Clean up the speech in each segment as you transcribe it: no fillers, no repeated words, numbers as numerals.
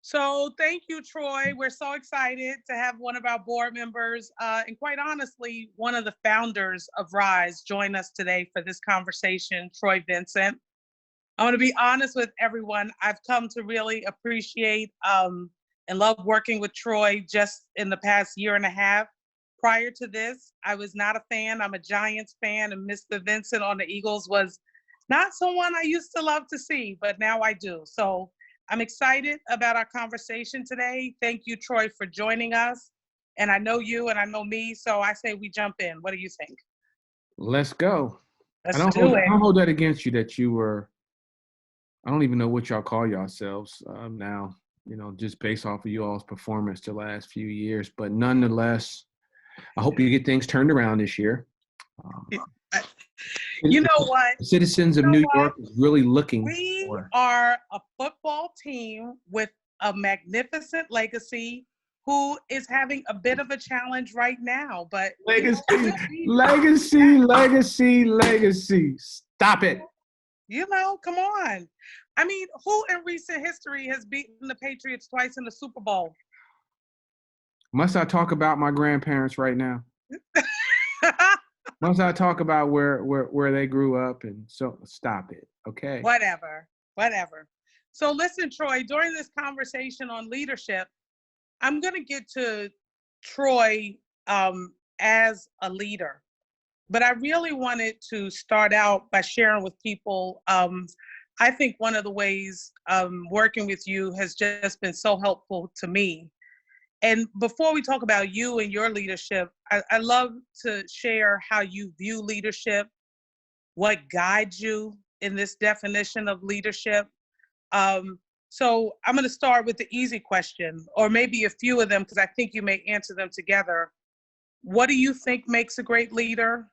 So thank you, Troy. We're so excited to have one of our board members, and quite honestly, one of the founders of RISE join us today for this conversation, Troy Vincent. I'm going to be honest with everyone. I've come to really appreciate and love working with Troy just in the past year and a half. Prior to this, I was not a fan. I'm a Giants fan, and Mr. Vincent on the Eagles was not someone I used to love to see, but now I do. So I'm excited about our conversation today. Thank you, Troy, for joining us. And I know you and I know me, so I say we jump in. What do you think? Let's go. I Let's don't do hold, it. I don't hold that against you that you were, I don't even know what y'all call yourselves now, just based off of you all's performance the last few years. But nonetheless, I hope you get things turned around this year. You know what? Citizens of New York is really looking We for. are a football team with a magnificent legacy who is having a bit of a challenge right now. But Legacy, legacy. legacy. Stop it. Come on. I mean, who in recent history has beaten the Patriots twice in the Super Bowl? Must I talk about my grandparents right now? Must I talk about where they grew up? And so stop it, okay? Whatever. So listen, Troy, during this conversation on leadership, I'm going to get to Troy as a leader. But I really wanted to start out by sharing with people. I think one of the ways working with you has just been so helpful to me. And before we talk about you and your leadership, I love to share how you view leadership, what guides you in this definition of leadership. So I'm going to start with the easy question, or maybe a few of them, because I think you may answer them together. What do you think makes a great leader?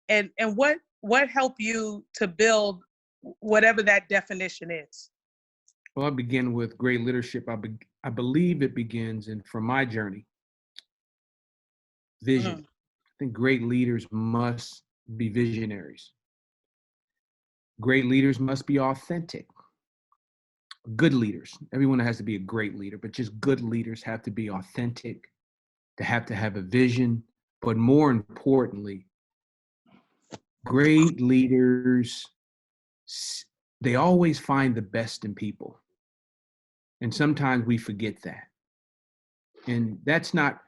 And what helped you to build whatever that definition is? Well, I begin with great leadership. I believe it begins, and from my journey, vision. Mm. I think great leaders must be visionaries. Great leaders must be authentic. Good leaders. Everyone has to be a great leader, but just good leaders have to be authentic. They have to have a vision, but more importantly, great leaders, they always find the best in people. And sometimes we forget that. And that's not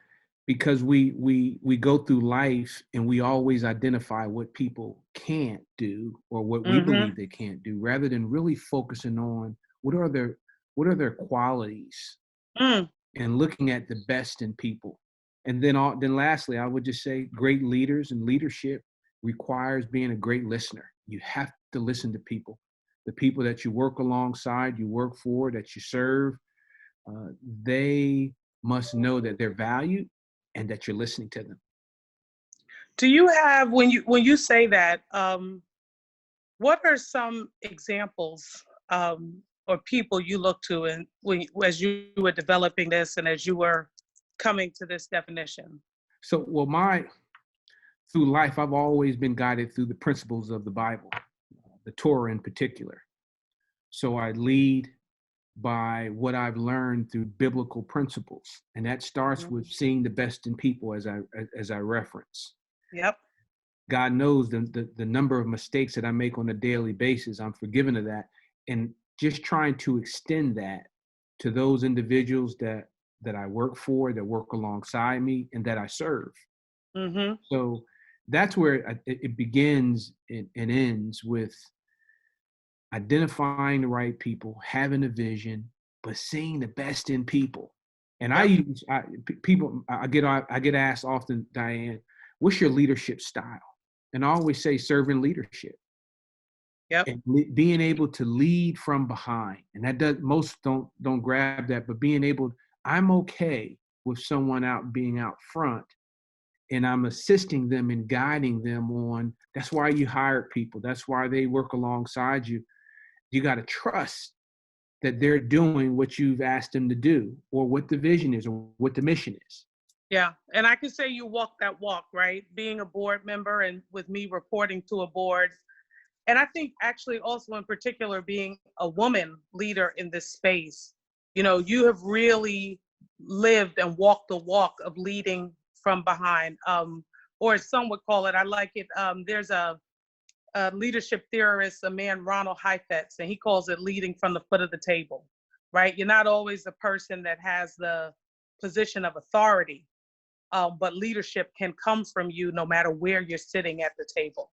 because we go through life and we always identify what people can't do or what we believe they can't do, rather than really focusing on what are their qualities and looking at the best in people. And then lastly, I would just say great leaders and leadership requires being a great listener. You have to listen to people, the people that you work alongside, you work for, that you serve. They must know that they're valued and that you're listening to them. Do you have, when you say that, what are some examples or people you look to and as you were developing this and as you were coming to this definition? So, through life, I've always been guided through the principles of the Bible, the Torah in particular. So I lead by what I've learned through biblical principles. And that starts with seeing the best in people, as I reference. Yep. God knows the number of mistakes that I make on a daily basis. I'm forgiven of that. And just trying to extend that to those individuals that I work for, that work alongside me, and that I serve. Mm-hmm. So that's where it begins and ends with identifying the right people, having a vision, but seeing the best in people. And I get asked often, Diane, what's your leadership style? And I always say servant leadership. Yep. And being able to lead from behind. And most don't grab that, but being able, I'm okay with someone being out front, and I'm assisting them and guiding them on. That's why you hire people. That's why they work alongside you. You got to trust that they're doing what you've asked them to do, or what the vision is, or what the mission is. Yeah. And I can say you walk that walk, right? Being a board member and with me reporting to a board. And I think actually also in particular being a woman leader in this space, You have really lived and walked the walk of leading from behind, or as some would call it, I like it. There's a leadership theorist, a man, Ronald Heifetz, and he calls it leading from the foot of the table, right? You're not always the person that has the position of authority, but leadership can come from you no matter where you're sitting at the table.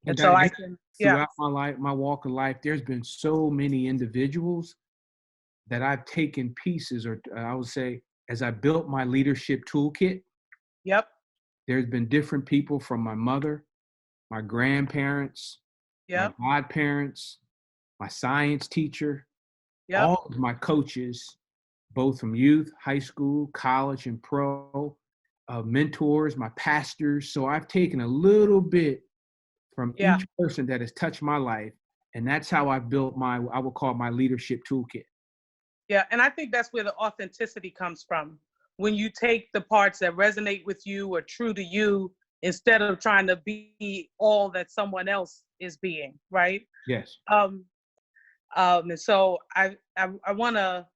And so I can, throughout my life, my walk of life, there's been so many individuals that I've taken pieces, or I would say, as I built my leadership toolkit, Yep. There's been different people from my mother, my grandparents, Yep. my godparents, my science teacher, Yep. all of my coaches, both from youth, high school, college, and pro, mentors, my pastors. So I've taken a little bit from each person that has touched my life. And that's how I built I would call my leadership toolkit. Yeah, and I think that's where the authenticity comes from. When you take the parts that resonate with you or true to you, instead of trying to be all that someone else is being, right? Yes. And so I want to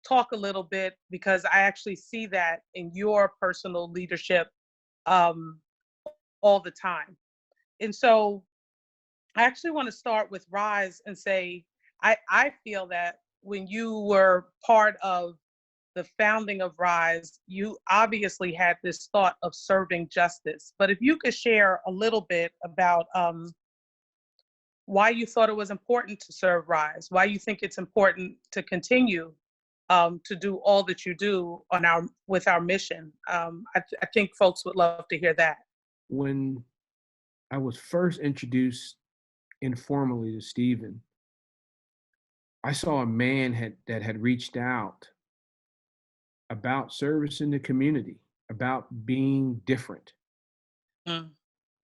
talk a little bit, because I actually see that in your personal leadership all the time. And so I actually want to start with RISE and say, I feel that when you were part of the founding of RISE, you obviously had this thought of serving justice. But if you could share a little bit about why you thought it was important to serve RISE, why you think it's important to continue to do all that you do with our mission. I think folks would love to hear that. When I was first introduced informally to Stephen, I saw a man that had reached out about service in the community, about being different.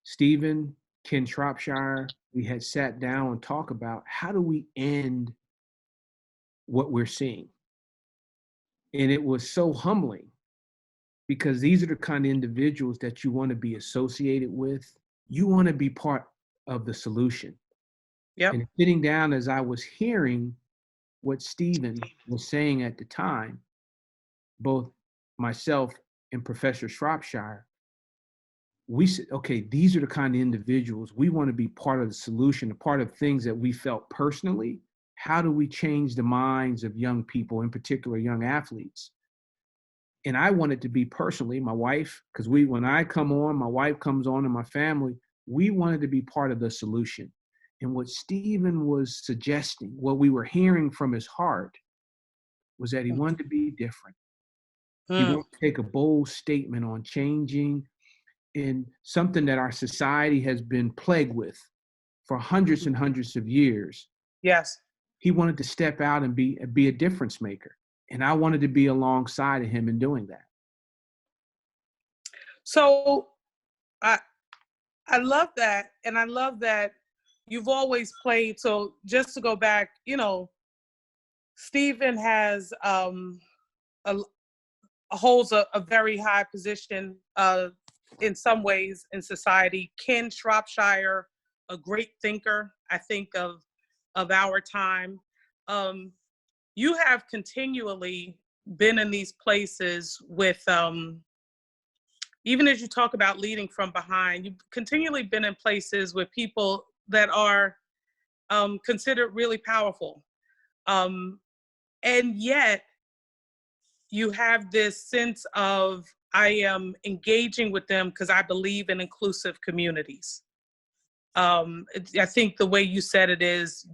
Stephen, Ken Shropshire, we had sat down and talked about how do we end what we're seeing. And it was so humbling, because these are the kind of individuals that you want to be associated with. You want to be part of the solution. Yep. And sitting down, as I was hearing what Stephen was saying at the time, both myself and Professor Shropshire, we said, okay, these are the kind of individuals we want to be part of the solution, a part of things that we felt personally. How do we change the minds of young people, in particular young athletes? And I wanted to be personally, my wife, because when I come on, my wife comes on, and my family, we wanted to be part of the solution. And what Stephen was suggesting, what we were hearing from his heart, was that he wanted to be different. He wanted to take a bold statement on changing in something that our society has been plagued with for hundreds and hundreds of years. Yes. He wanted to step out and be a difference maker. And I wanted to be alongside of him in doing that. So I love that. And I love that you've always played. So just to go back, Stephen has holds a very high position in some ways in society. Ken Shropshire, a great thinker, I think, of our time. You have continually been in these places with, even as you talk about leading from behind, you've continually been in places with people that are considered really powerful. And yet you have this sense of, I am engaging with them because I believe in inclusive communities. I think the way you said it is,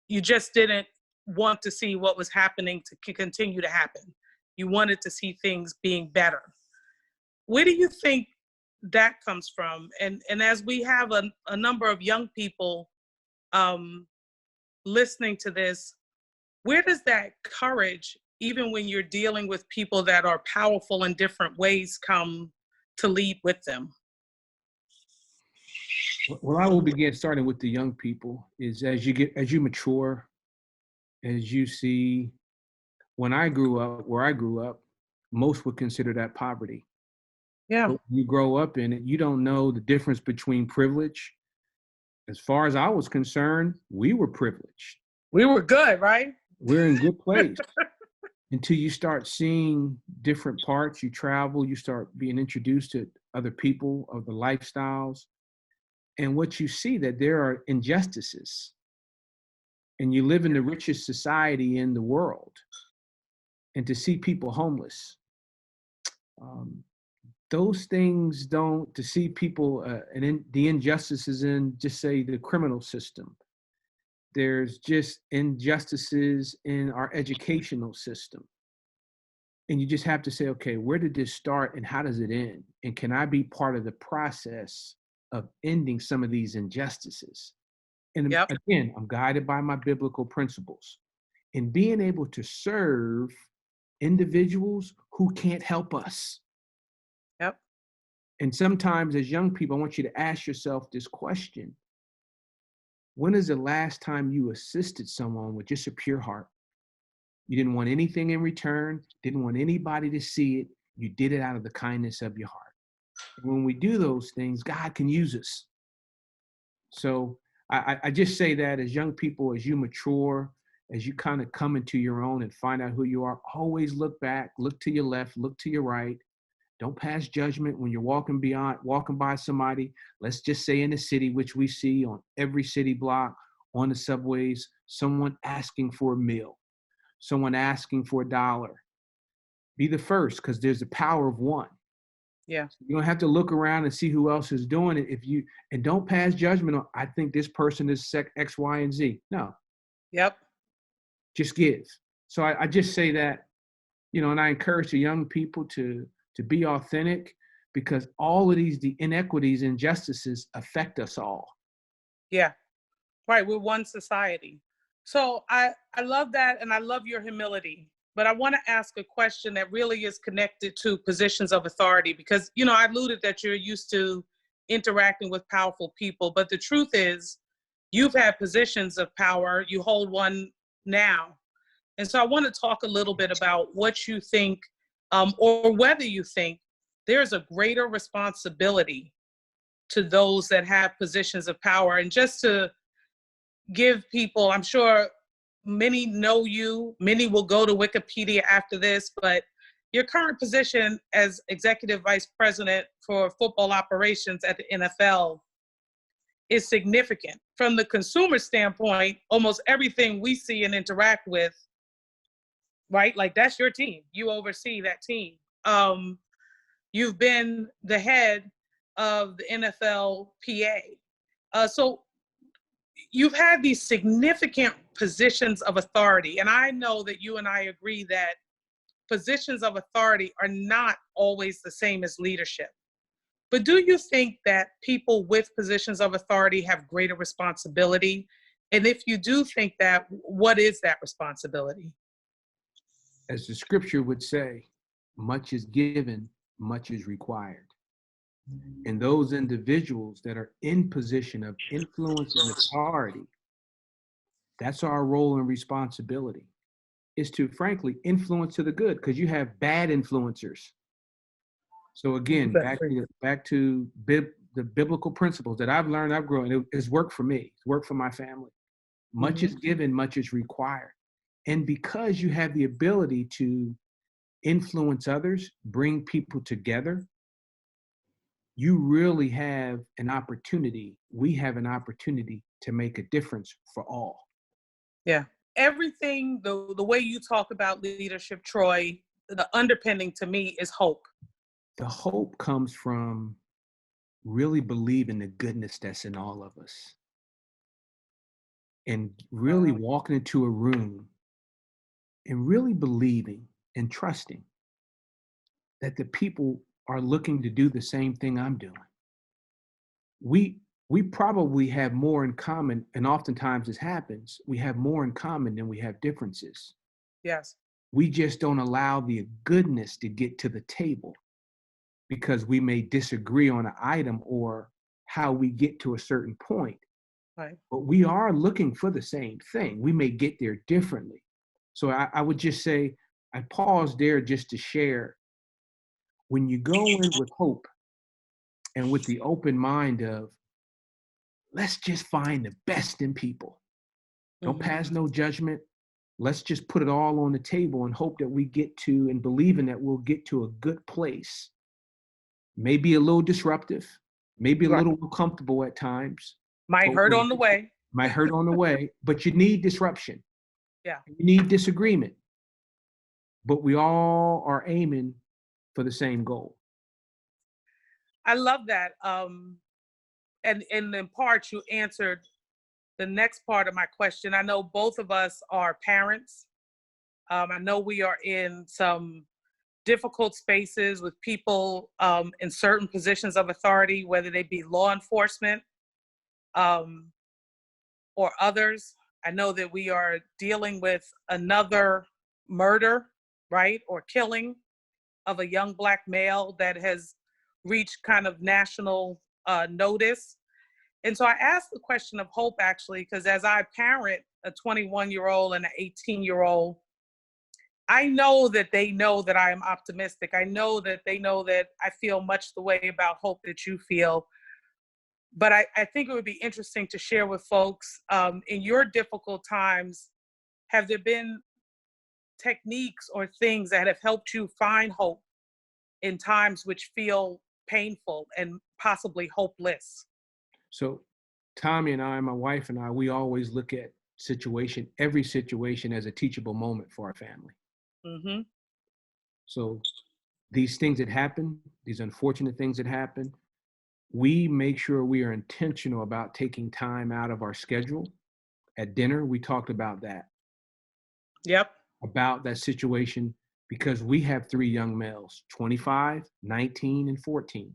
you just didn't want to see what was happening to continue to happen. You wanted to see things being better. Where do you think that comes from? And as we have a number of young people listening to this, where does that courage, even when you're dealing with people that are powerful in different ways, come to lead with them? Well, I will begin starting with the young people. Is as you mature, as you see, when I grew up, where I grew up, most would consider that poverty. Yeah. But when you grow up in it, you don't know the difference between privilege. As far as I was concerned, we were privileged. We were good, right? We're in good place. until you start seeing different parts. You travel, you start being introduced to other people, of the lifestyles, and what you see, that there are injustices, and you live in the richest society in the world, and to see people homeless, um, those things don't, to see people the injustices in, just say, the criminal system. There's just injustices in our educational system. And you just have to say, okay, where did this start and how does it end? And can I be part of the process of ending some of these injustices? And Yep. again, I'm guided by my biblical principles in being able to serve individuals who can't help us. Yep. And sometimes as young people, I want you to ask yourself this question: when is the last time you assisted someone with just a pure heart? You didn't want anything in return, didn't want anybody to see it. You did it out of the kindness of your heart. And when we do those things, God can use us. So I just say that as young people, as you mature, as you kind of come into your own and find out who you are, always look back, look to your left, look to your right. Don't pass judgment when you're walking by somebody. Let's just say in the city, which we see on every city block, on the subways, someone asking for a meal, someone asking for $1. Be the first, because there's the power of one. Yeah. You don't have to look around and see who else is doing it. And don't pass judgment on, I think this person is X, Y, and Z. No, Yep. just give. So I just say that, and I encourage the young people to be authentic, because all of the inequities, injustices affect us all. Yeah. Right. We're one society. So I love that. And I love your humility. But I want to ask a question that really is connected to positions of authority, because, I alluded that you're used to interacting with powerful people. But the truth is, you've had positions of power. You hold one now. And so I want to talk a little bit about what you think, or whether you think there's a greater responsibility to those that have positions of power. And just to give people, I'm sure many know you, many will go to Wikipedia after this, but your current position as executive vice president for football operations at the NFL is significant. From the consumer standpoint, almost everything we see and interact with, right? Like, that's your team. You oversee that team. You've been the head of the NFL PA. So you've had these significant positions of authority. And I know that you and I agree that positions of authority are not always the same as leadership. But do you think that people with positions of authority have greater responsibility? And if you do think that, what is that responsibility? As the scripture would say, much is given, much is required. And those individuals that are in position of influence and authority, that's our role and responsibility, is to frankly influence to the good, because you have bad influencers. So again, back to the biblical principles that I've learned, I've grown, it has worked for me, it's worked for my family. Much is given, much is required. And because you have the ability to influence others, bring people together, you really have an opportunity. We have an opportunity to make a difference for all. Yeah. Everything, the way you talk about leadership, Troy, the underpinning to me is hope. The hope comes from really believing the goodness that's in all of us, and really walking into a room and really believing and trusting that the people are looking to do the same thing I'm doing. We probably have more in common, and oftentimes this happens, we have more in common than we have differences. Yes. We just don't allow the goodness to get to the table, because we may disagree on an item or how we get to a certain point. Right. But we are looking for the same thing. We may get there differently. So I would just say, I pause there just to share, when you go in with hope and with the open mind of, let's just find the best in people. Don't pass no judgment. let's just put it all on the table and hope that we get to, and believing that we'll get to a good place. Maybe a little disruptive, maybe a Right. little uncomfortable at times. Might hurt on the way. Might hurt on the way, but you need disruption. Yeah. You need disagreement. But we all are aiming for the same goal. I love that. And in part, you answered the next part of my question. I know both of us are parents. I know we are in some difficult spaces with people in certain positions of authority, whether they be law enforcement or others. I know that we are dealing with another murder, right, or killing of a young Black male that has reached kind of national notice. And so I asked the question of hope, actually, because as I parent a 21-year-old and an 18-year-old, I know that they know that I am optimistic. I know that they know that I feel much the way about hope that you feel. But I think it would be interesting to share with folks, in your difficult times, have there been techniques or things that have helped you find hope in times which feel painful and possibly hopeless? So Tommy and I, my wife and I, we always look at every situation as a teachable moment for our family. Mm-hmm. So these things that happen, these unfortunate things that happen, we make sure we are intentional about taking time out of our schedule. At dinner, we talked about that. Yep. About that situation, because we have 3 young males, 25, 19, and 14.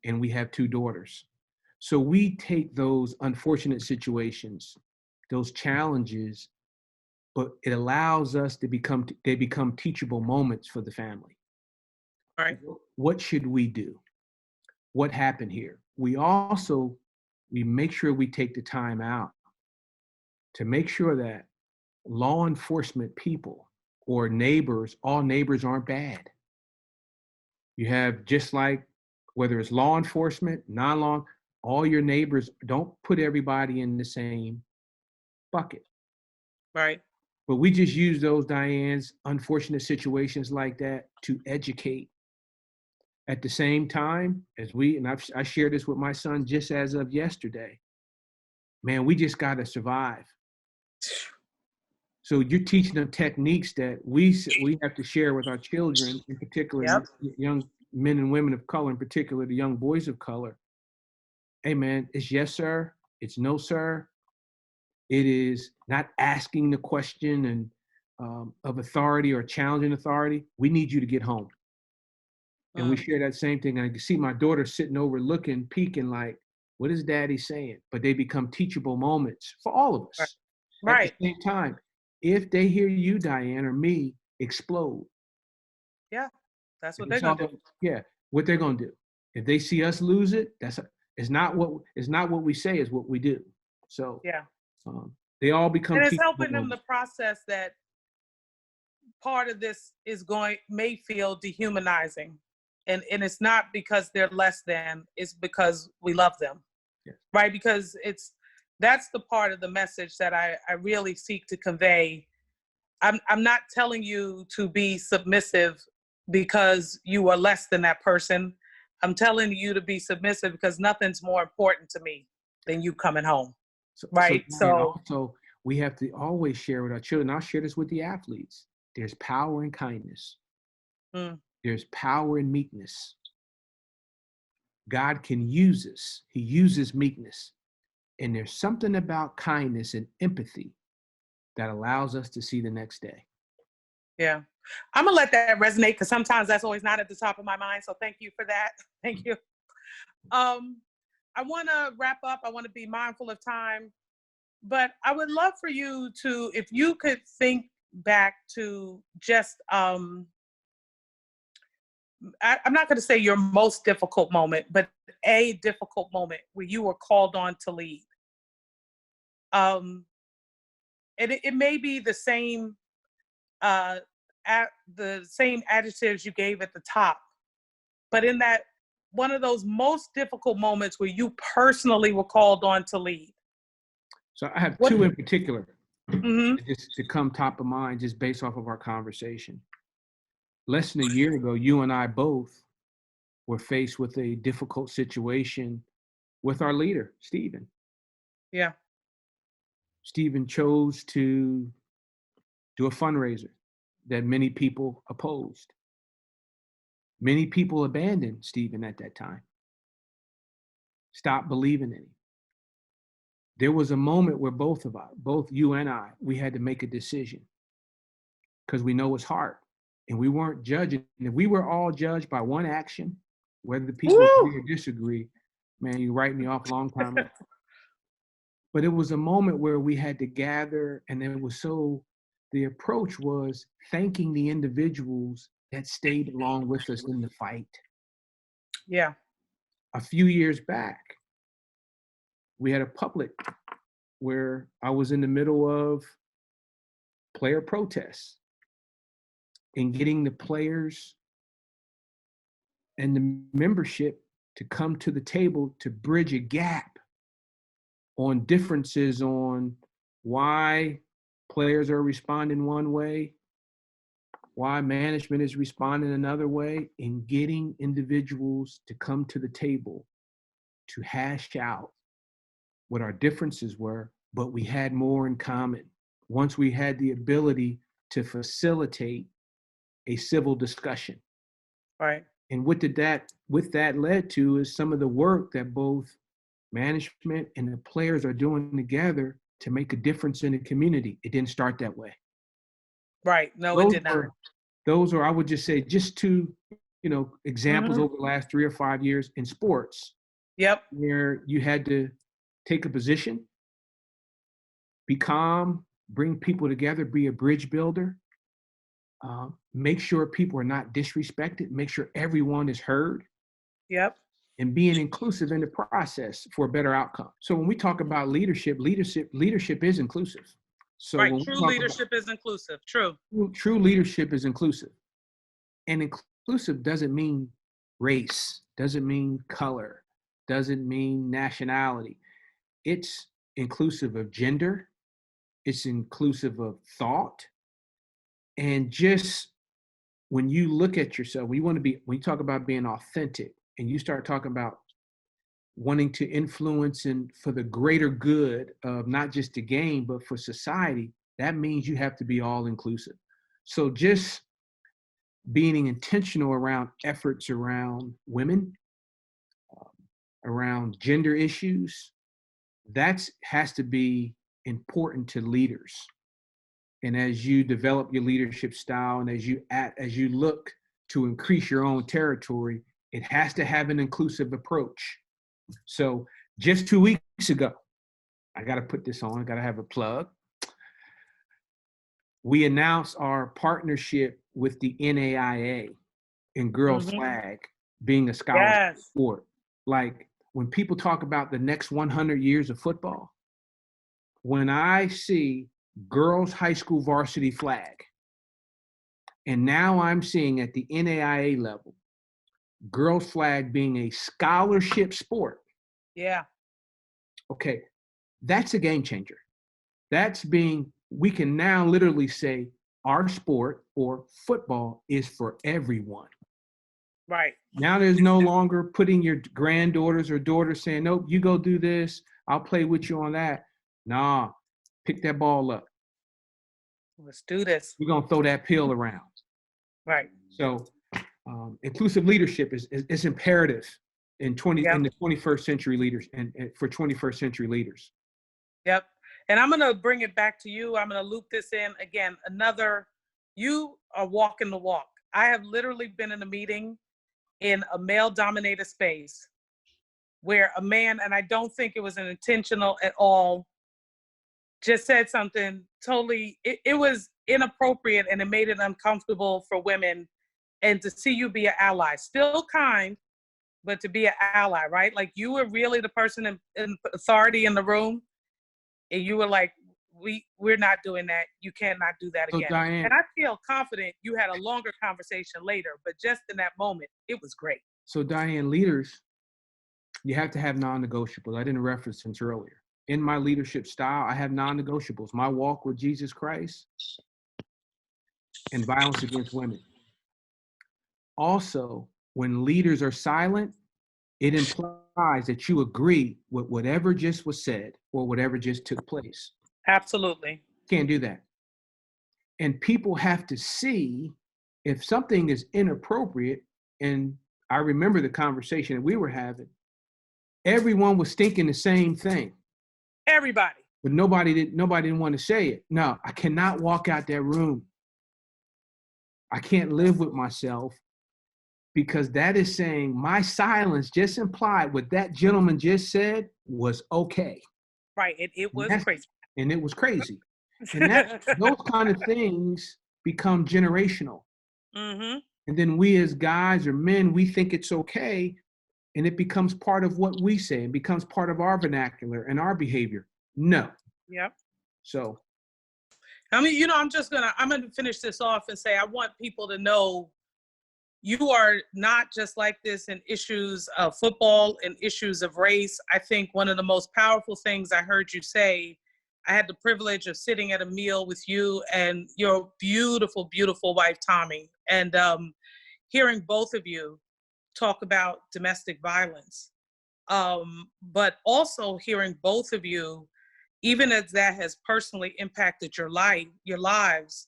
And we have 2 daughters. So we take those unfortunate situations, those challenges, but it allows us to become teachable moments for the family. All right. What should we do? What happened here? We make sure we take the time out to make sure that law enforcement people or neighbors, all neighbors aren't bad. You have, just like whether it's law enforcement, non-law, all your neighbors, don't put everybody in the same bucket. Right. But we just use those, Diahan's, unfortunate situations like that to educate. At the same time, I shared this with my son just as of yesterday, man, we just got to survive. So you're teaching them techniques that we have to share with our children, in particular, Yep. young men and women of color, in particular, the young boys of color. Hey, man, it's yes, sir. It's no, sir. It is not asking the question and of authority or challenging authority. We need you to get home. And we share that same thing. And I can see my daughter sitting over looking, peeking like, what is daddy saying? But they become teachable moments for all of us. Right. At the same time, if they hear you, Diahann, or me explode. Yeah, that's what they're going to do. Yeah, what they're going to do. If they see us lose it, it's not what we say, is what we do. So yeah, they all become and it's teachable helping them moments. to process that part of this may feel dehumanizing. And it's not because they're less than, it's because we love them. Yes. Right? Because that's the part of the message that I really seek to convey. I'm not telling you to be submissive because you are less than that person. I'm telling you to be submissive because nothing's more important to me than you coming home. Right? So also, we have to always share with our children. I'll share this with the athletes. There's power in kindness. There's power in meekness. God can use us. He uses meekness. And there's something about kindness and empathy that allows us to see the next day. Yeah. I'm going to let that resonate because sometimes that's always not at the top of my mind. So thank you for that. Thank you. I want to wrap up. I want to be mindful of time. But I would love for you to, if you could think back to just, I'm not going to say your most difficult moment, but a difficult moment where you were called on to lead. And it may be the same adjectives you gave at the top, but in that one of those most difficult moments where you personally were called on to lead. So I have 2 in particular. Mm-hmm. Just to come top of mind, just based off of our conversation. Less than a year ago, you and I both were faced with a difficult situation with our leader, Stephen. Yeah. Stephen chose to do a fundraiser that many people opposed. Many people abandoned Stephen at that time, stopped believing in him. There was a moment where both you and I, we had to make a decision because we know it's hard. And we weren't judging. If we were all judged by one action, whether the people agree or disagree, man, you write me off a long time ago. But it was a moment where we had to gather, and it was the approach was thanking the individuals that stayed along with us in the fight. Yeah. A few years back, we had a public where I was in the middle of player protests and getting the players and the membership to come to the table to bridge a gap on differences on why players are responding one way, why management is responding another way, and getting individuals to come to the table to hash out what our differences were, but we had more in common. Once we had the ability to facilitate a civil discussion. Right. And what that led to is some of the work that both management and the players are doing together to make a difference in the community. It didn't start that way. Right. No, it did not. Those are, I would just say, just two, examples over the last 3 or 5 years in sports. Yep. Where you had to take a position, be calm, bring people together, be a bridge builder, make sure people are not disrespected, make sure everyone is heard. Yep. And being inclusive in the process for a better outcome. So when we talk about leadership is inclusive. So right, true leadership is inclusive. True leadership is inclusive. And inclusive doesn't mean race, doesn't mean color, doesn't mean nationality. It's inclusive of gender, it's inclusive of thought. And just when you look at yourself, when you talk about being authentic, and you start talking about wanting to influence and for the greater good of not just the game, but for society, that means you have to be all inclusive. So just being intentional around efforts around women, around gender issues, that has to be important to leaders. And as you develop your leadership style and as you look to increase your own territory, it has to have an inclusive approach. So just 2 weeks ago, I got to put this on, I got to have a plug. We announced our partnership with the NAIA and girls flag being a scholarship sport. Like when people talk about the next 100 years of football, when I see girls high school varsity flag, and now I'm seeing at the NAIA level, girls flag being a scholarship sport. Yeah. Okay, that's a game changer. We can now literally say our sport or football is for everyone. Right. Now there's no longer putting your granddaughters or daughters saying, nope, you go do this, I'll play with you on that. Nah, pick that ball up. Let's do this. We're gonna throw that pill around. Right. So inclusive leadership is imperative in the 21st century leaders and for 21st century leaders. Yep. And I'm gonna bring it back to you. I'm gonna loop this in again. You are walking the walk. I have literally been in a meeting in a male-dominated space where a man, and I don't think it was an intentional at all, just said something totally, it was inappropriate and it made it uncomfortable for women. And to see you be an ally, still kind, but to be an ally, right? Like you were really the person in authority in the room. And you were like, we're not doing that. You cannot do that again. Diane, and I feel confident you had a longer conversation later, but just in that moment, it was great. So Diane, leaders, you have to have non-negotiables. I didn't reference since earlier. in my leadership style, I have non-negotiables. My walk with Jesus Christ and violence against women. Also, when leaders are silent, it implies that you agree with whatever just was said or whatever just took place. Absolutely. Can't do that. And people have to see if something is inappropriate. And I remember the conversation that we were having. Everyone was thinking the same thing. Everybody. But nobody didn't want to say it. No, I cannot walk out that room. I can't live with myself, because that is saying my silence just implied what that gentleman just said was okay. Right. It was crazy. And it was crazy. And those kind of things become generational. Mm-hmm. And then we as guys or men, we think it's okay. And it becomes part of what we say. It becomes part of our vernacular and our behavior. No. Yep. So. I mean, I'm going to finish this off and say, I want people to know you are not just like this in issues of football and issues of race. I think one of the most powerful things I heard you say, I had the privilege of sitting at a meal with you and your beautiful, beautiful wife, Tommy, and hearing both of you talk about domestic violence, but also hearing both of you, even as that has personally impacted your lives,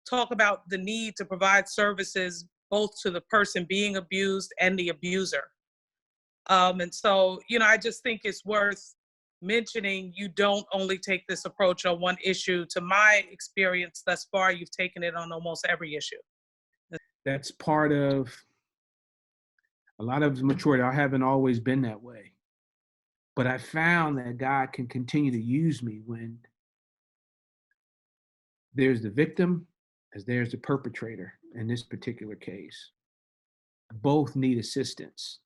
talk about the need to provide services both to the person being abused and the abuser. And so, I just think it's worth mentioning you don't only take this approach on one issue. To my experience thus far, you've taken it on almost every issue. That's part of a lot of maturity. I haven't always been that way. But I found that God can continue to use me when there's the victim as there's the perpetrator in this particular case. Both need assistance.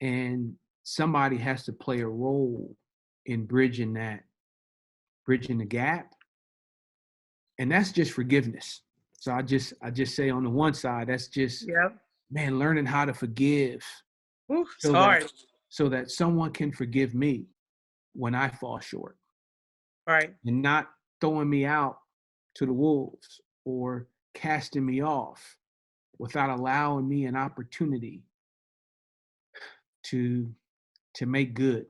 And somebody has to play a role in bridging the gap. And that's just forgiveness. So I just say on the one side, that's just, man, learning how to forgive. Ooh, it's hard. So that someone can forgive me when I fall short. Right. And not throwing me out to the wolves or casting me off without allowing me an opportunity to make good.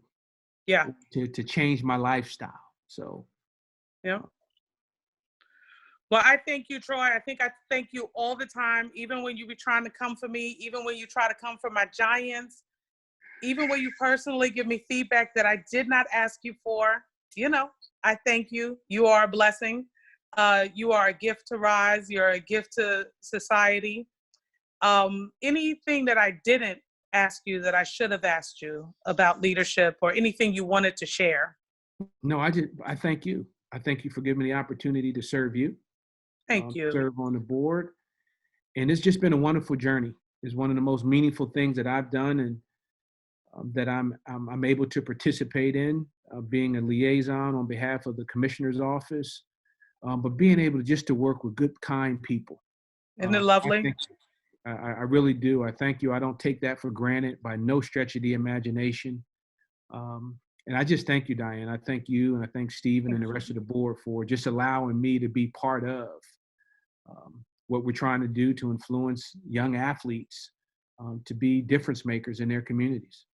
Yeah. To change my lifestyle. So. Yeah. Well, I thank you, Troy. I thank you all the time, even when you be trying to come for me, even when you try to come for my giants, even when you personally give me feedback that I did not ask you for. I thank you. You are a blessing. You are a gift to RISE. You're a gift to society. Anything that I didn't ask you that I should have asked you about leadership, or anything you wanted to share? No, I thank you. I thank you for giving me the opportunity to serve you. Thank you. Serve on the board. And it's just been a wonderful journey. It's one of the most meaningful things that I've done, and that I'm able to participate in, being a liaison on behalf of the commissioner's office, but being able to work with good, kind people. Isn't it lovely? I really do. I thank you. I don't take that for granted by no stretch of the imagination. And I just thank you, Diane. I thank you, and I thank Stephen and the rest of the board for just allowing me to be part of what we're trying to do to influence young athletes to be difference makers in their communities.